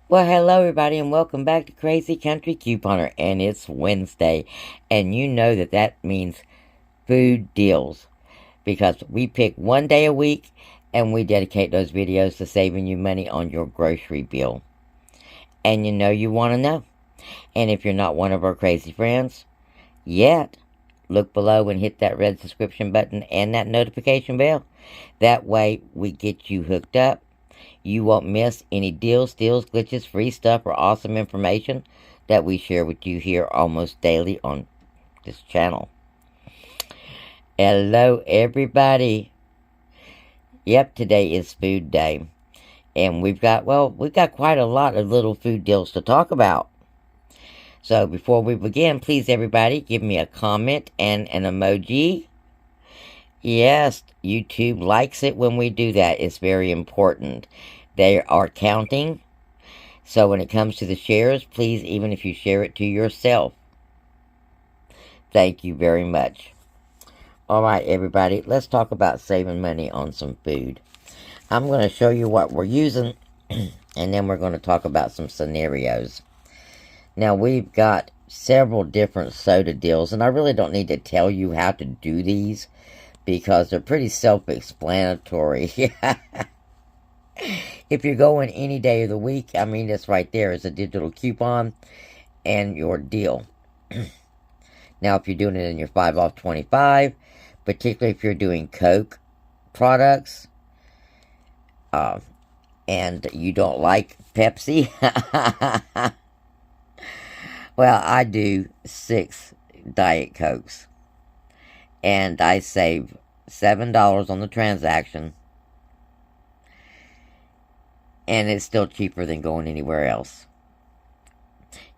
Well, hello everybody and welcome back to Crazy Country Couponer, and it's Wednesday, and you know that means food deals, because we pick one day a week and we dedicate those videos to saving you money on your grocery bill. And you know you want to know. And if you're not one of our crazy friends yet, look below and hit that red subscription button and that notification bell. That way we get you hooked up. You won't miss any deals, steals, glitches, free stuff, or awesome information that we share with you here almost daily on this channel. Hello, everybody. Yep, today is food day. And we've got quite a lot of little food deals to talk about. So before we begin, please, everybody, give me a comment and an emoji. Yes, YouTube likes it when we do that. It's very important. They are counting. So when it comes to the shares, please, even if you share it to yourself, thank you very much. All right, everybody, let's talk about saving money on some food. I'm going to show you what we're using, and then we're going to talk about some scenarios. Now, we've got several different soda deals, and I really don't need to tell you how to do these, because they're pretty self-explanatory. If you're going any day of the week, I mean, this right there is a digital coupon and your deal. Now, if you're doing it in your 5 off 25, particularly if you're doing Coke products, and you don't like Pepsi, well, I do 6 Diet Cokes, and I save $7 on the transaction, and it's still cheaper than going anywhere else.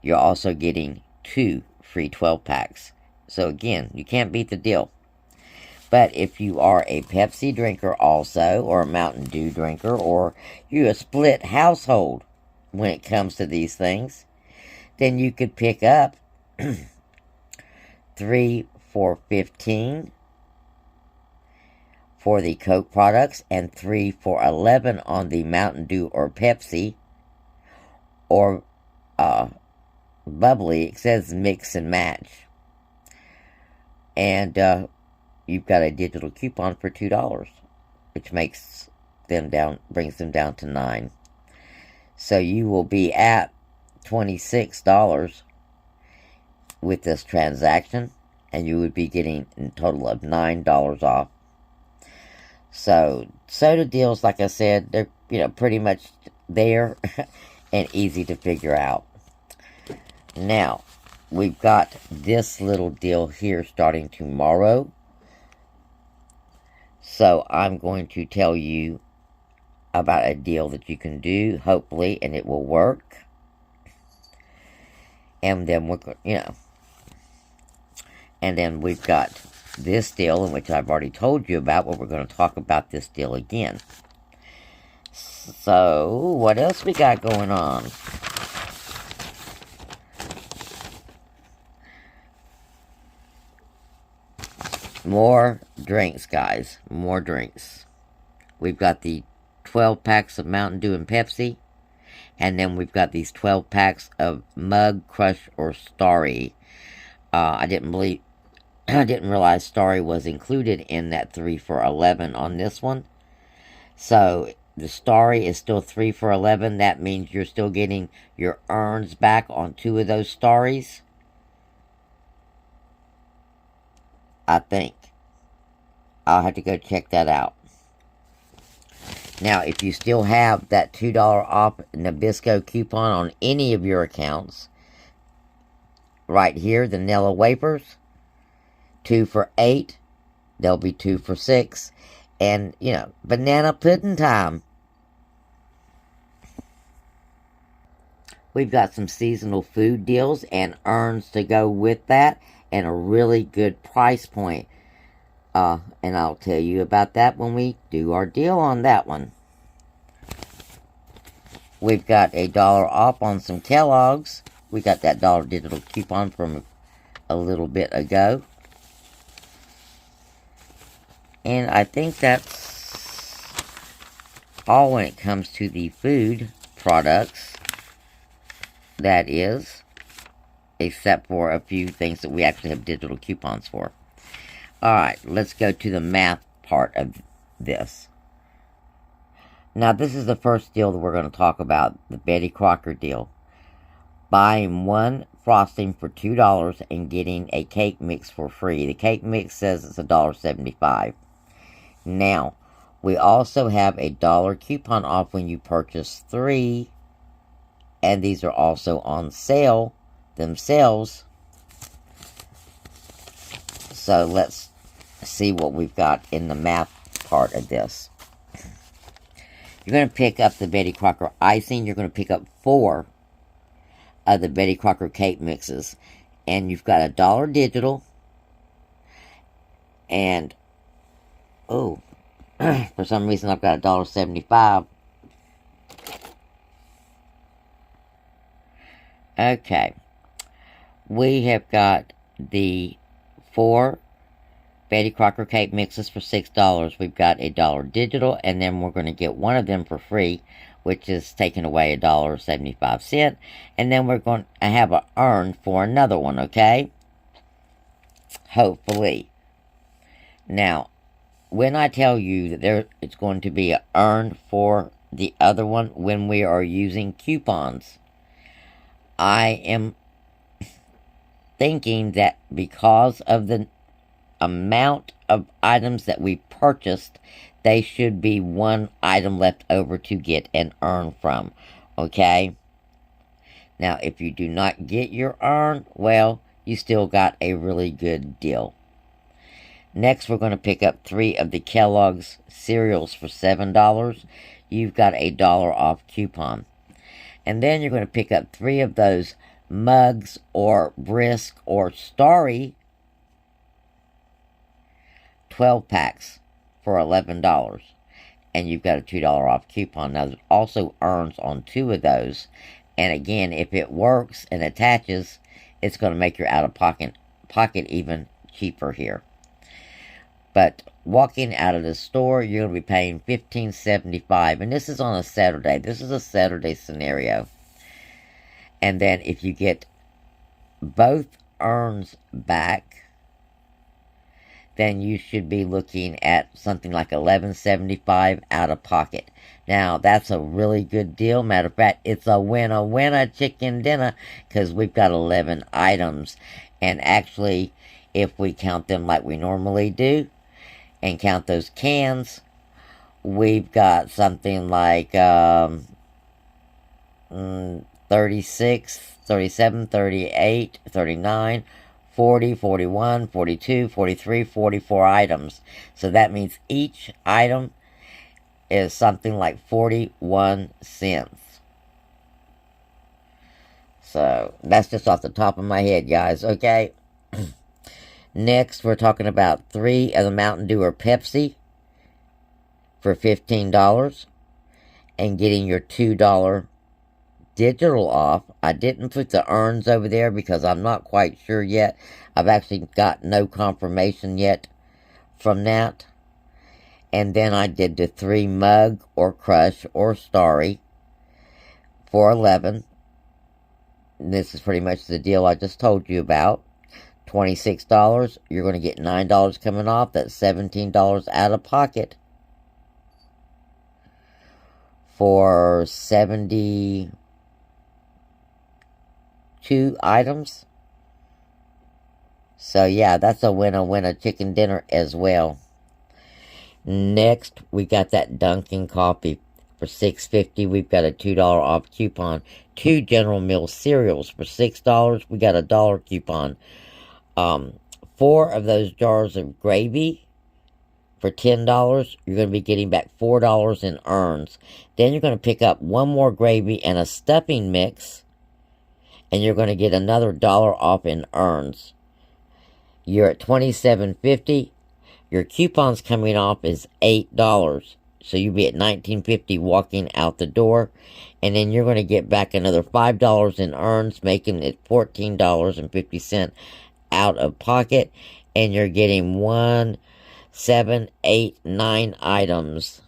You're also getting 2 free 12-packs. So again, you can't beat the deal. But if you are a Pepsi drinker also, or a Mountain Dew drinker, or you're a split household when it comes to these things, then you could pick up 3 for $15 for the Coke products, and 3 for $11 on the Mountain Dew or Pepsi, or bubbly. It says mix and match. And you've got a digital coupon for $2, which brings them down to $9. So you will be at $26 with this transaction, and you would be getting a total of $9 off. So soda deals, like I said, they're pretty much there and easy to figure out. Now, we've got this little deal here starting tomorrow. So I'm going to tell you about a deal that you can do, hopefully, and it will work. And then and then we've got this deal, in which I've already told you about, but we're going to talk about this deal again. So, what else we got going on? More drinks, guys. More drinks. We've got the 12 packs of Mountain Dew and Pepsi. And then we've got these 12 packs of Mug, Crush, or Starry. I didn't realize Starry was included in that 3 for $11 on this one. So the Starry is still 3 for $11. That means you're still getting your earns back on 2 of those Starries, I think. I'll have to go check that out. Now, if you still have that $2 off Nabisco coupon on any of your accounts, right here, the Nilla wafers, 2 for $8. They'll be 2 for $6. And, banana pudding time. We've got some seasonal food deals and earns to go with that, and a really good price point. And I'll tell you about that when we do our deal on that one. We've got $1 off on some Kellogg's. We got that $1 digital coupon from a little bit ago. And I think that's all when it comes to the food products. that is, except for a few things that we actually have digital coupons for. Alright, let's go to the math part of this. Now, this is the first deal that we're going to talk about, the Betty Crocker deal. Buying one frosting for $2 and getting a cake mix for free. The cake mix says it's $1.75. Now, we also have a $1 coupon off when you purchase 3, and these are also on sale themselves. So let's see what we've got in the math part of this. You're going to pick up the Betty Crocker icing. You're going to pick up 4 of the Betty Crocker cake mixes. And you've got $1 digital. And, oh, for some reason I've got $1.75. Okay. We have got the 4 Betty Crocker cake mixes for $6. We've got $1 digital, and then we're going to get one of them for free, which is taking away $1.75. And then we're going to have an earn for another one, okay? Hopefully. Now, when I tell you that it's going to be an earn for the other one when we are using coupons, I am thinking that because of the amount of items that we purchased, they should be one item left over to get an earn from, okay? Now, if you do not get your earn, well, you still got a really good deal. Next, we're going to pick up 3 of the Kellogg's cereals for $7. You've got a $1 off coupon. And then you're going to pick up 3 of those Mugs or Brisk or Starry 12 packs for $11. And you've got a $2 off coupon. Now, there's also earns on 2 of those. And again, if it works and attaches, it's going to make your out-of-pocket even cheaper here. But walking out of the store, you're going to be paying $15.75. And this is on a Saturday. This is a Saturday scenario. And then if you get both earns back, then you should be looking at something like $11.75 out of pocket. Now, that's a really good deal. Matter of fact, it's a winner chicken dinner, because we've got 11 items. And actually, if we count them like we normally do, and count those cans, we've got something like 36, 37, 38, 39, 40, 41, 42, 43, 44 items. So that means each item is something like 41 cents. So that's just off the top of my head, guys, okay? Next, we're talking about 3 of the Mountain Dew or Pepsi for $15 and getting your $2 digital off. I didn't put the earns over there because I'm not quite sure yet. I've actually got no confirmation yet from that. And then I did the 3 Mug or Crush or Starry for $11. This is pretty much the deal I just told you about. $26. You're going to get $9 coming off. That's $17 out of pocket for 72 items. So yeah, that's a winner chicken dinner as well. Next, we got that Dunkin' coffee for $6.50. We've got a $2 off coupon. 2 General Mills cereals for $6. We got a $1 coupon. 4 of those jars of gravy for $10. You're going to be getting back $4 in earns. Then you're going to pick up 1 more gravy and a stuffing mix, and you're going to get another $1 off in earns. You're at $27.50. Your coupons coming off is $8. So you'll be at $19.50 walking out the door. And then you're going to get back another $5 in earns, making it $14.50 out of pocket. And you're getting 1, 7, 8, 9 items.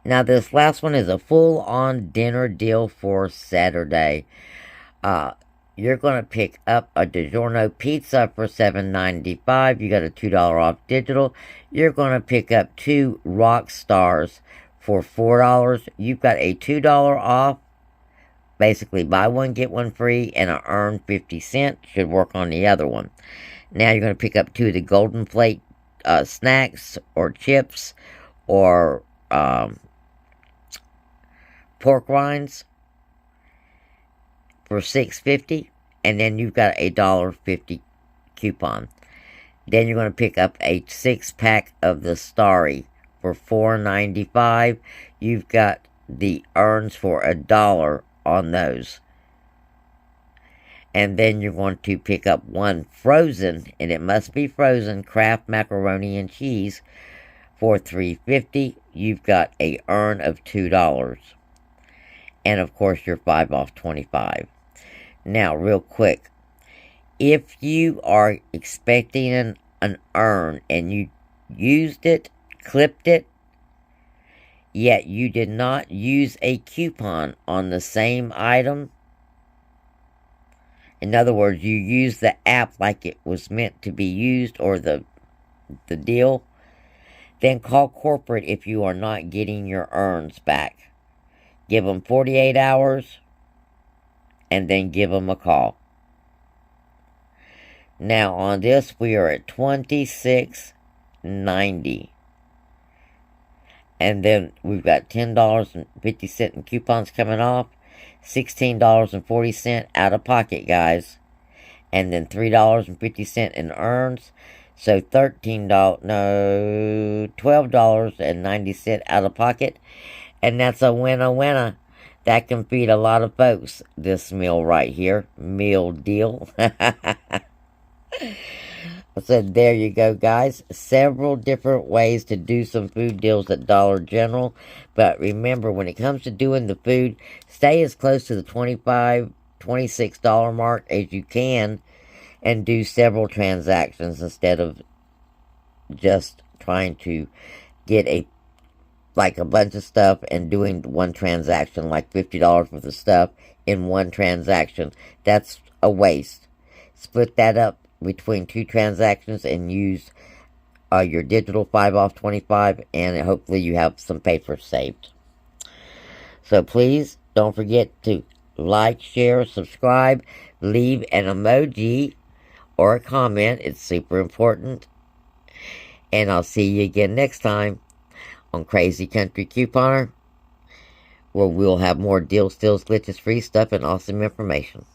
Now, this last one is a full-on dinner deal for Saturday. You're going to pick up a DiGiorno pizza for $7.95. You got a $2 off digital. You're going to pick up 2 rock stars for $4. You've got a $2 off. Basically, buy one, get one free, and a earn 50 cents. Should work on the other one. Now you're going to pick up 2 of the Golden Plate snacks or chips or pork rinds for $6.50, and then you've got a $1.50 coupon. Then you're going to pick up a 6-pack of the Starry for $4.95. You've got the earns for $1 on those. And then you're going to pick up 1 frozen, and it must be frozen, Kraft macaroni and cheese for $3.50. You've got a earn of $2. And of course, you're 5 off 25. Now, real quick, if you are expecting an earn and you used it, clipped it, yet you did not use a coupon on the same item, in other words, you used the app like it was meant to be used, or the deal, then call corporate if you are not getting your earns back. Give them 48 hours, and then give them a call. Now, on this, we are at $26.90. And then we've got $10.50 in coupons coming off. $16.40 out of pocket, guys. And then $3.50 in earns. So $12.90 out of pocket. And that's a winner. That can feed a lot of folks, this meal right here. Meal deal. So there you go, guys. Several different ways to do some food deals at Dollar General. But remember, when it comes to doing the food, stay as close to the $25, $26 mark as you can. And do several transactions instead of just trying to get a bunch of stuff and doing one transaction, like $50 worth of stuff in one transaction. That's a waste. Split that up between 2 transactions and use your digital 5 off 25, and hopefully you have some paper saved. So please don't forget to like, share, subscribe, leave an emoji or a comment. It's super important. And I'll see you again next time on Crazy Country Couponer, where we'll have more deals, steals, glitches, free stuff, and awesome information.